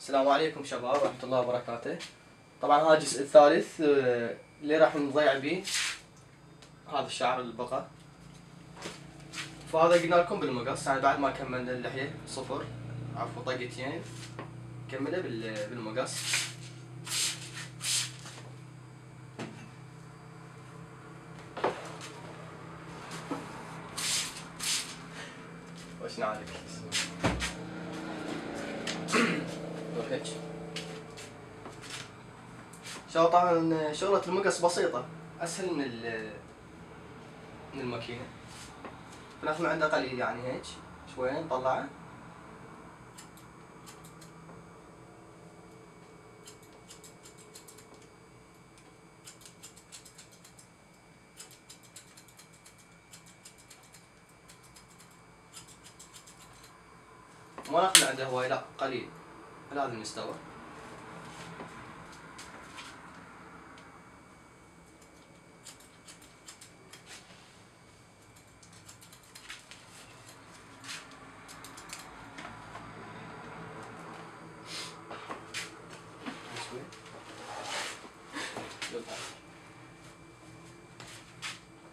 السلام عليكم شباب ورحمة الله وبركاته. طبعا هذا الجزء الثالث اللي راح نضيع به هذا الشعر البقى. فهذا قلنا لكم بالمقص، يعني بعد ما كملنا اللحية صفر عفوا طقتين كمله بالمقص. وش نعالك هيك. طبعا شغلة المقص بسيطة، اسهل من الماكينة. فناخذ من عنده قليل يعني هيك شوية نطلعه ما ناخذ من عنده هواي، لا قليل لازم يستوى.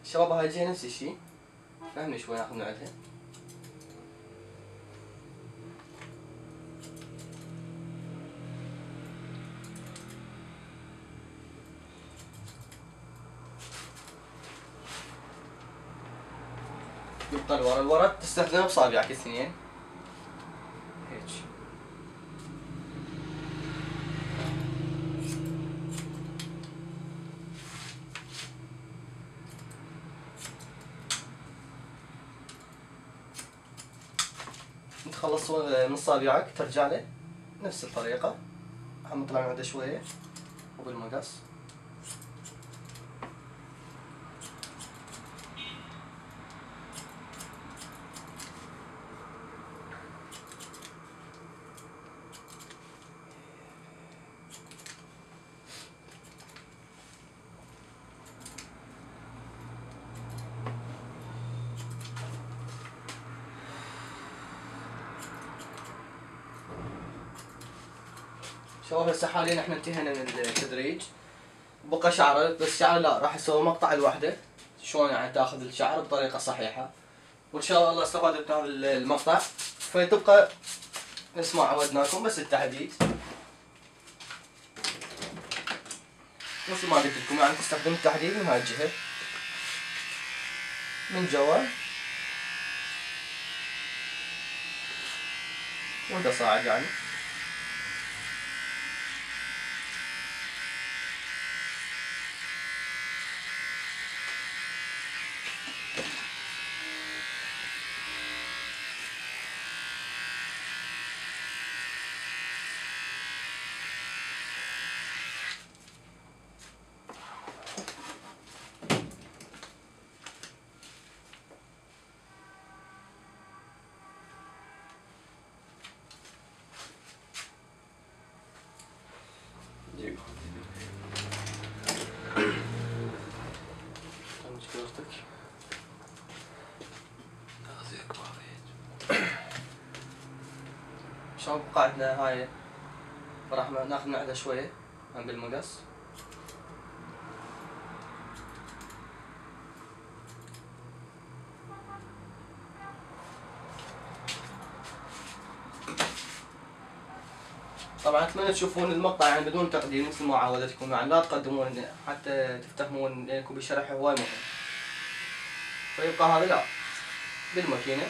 الشباب هاي الجهة نفس الشي، فهمني شوي ناخذ من عندها. يبقى الورا تستخدم بصابعك اثنين هيك. تخلص من صابعك ترجع له نفس الطريقة، هم نطلع من عنده شوية وبالمقص. شباب هسه حاليا احنا انتهينا من التدريج، بقى شعره، بس شعره لا راح اسوي مقطع لوحده شلون يعني تاخذ الشعر بطريقه صحيحه، وان شاء الله استفادت من هذا المقطع. فتبقى نفس ما عودناكم، بس التحديد مثل ما قلت لكم يعني تستخدم التحديد من هاي الجهه من جوا وانت صاعد يعني. شلون قاعدنا هاي راح ناخذ من عندها شوية بالمقص. طبعا اتمنى تشوفون المقطع يعني بدون تقديم مثل ما عودتكم، يعني لا تقدمون حتى تفتهمون لانكم بالشرح هواي مهم. فيبقى هذا لا بالماكينة.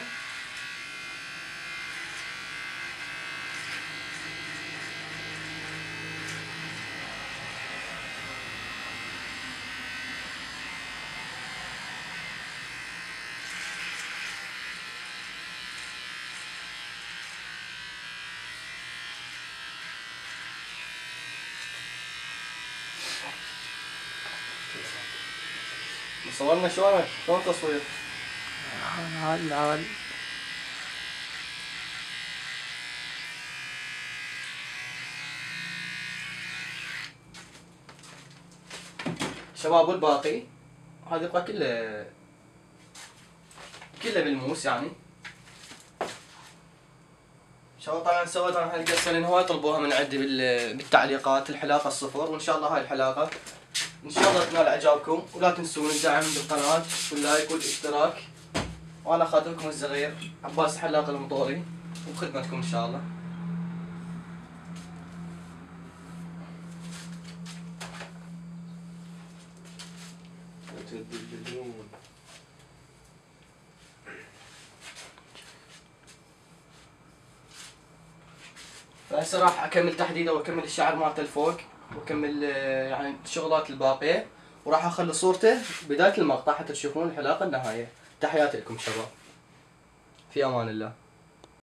صورنا شلون تصوير؟ عال شباب والباقي هذا يبقى كله بالموس يعني شباب طبعا سويت انا هاي القصه لان هواي طلبوها من عندي بالتعليقات، الحلاقه الصفر، وان شاء الله هاي الحلاقه ان شاء الله تنال اعجابكم، ولا تنسون الدعم بالقناه واللايك والاشتراك. وانا خادمكم الصغير عباس الحلاق المطوري، وخدمتكم ان شاء الله. فهسه راح اكمل تحديده واكمل الشعر مالته الفوق، واكمل يعني الشغلات الباقيه، وراح اخلي صورته بدايه المقطع حتى تشوفون الحلاقه النهايه. تحياتي لكم شباب، في امان الله.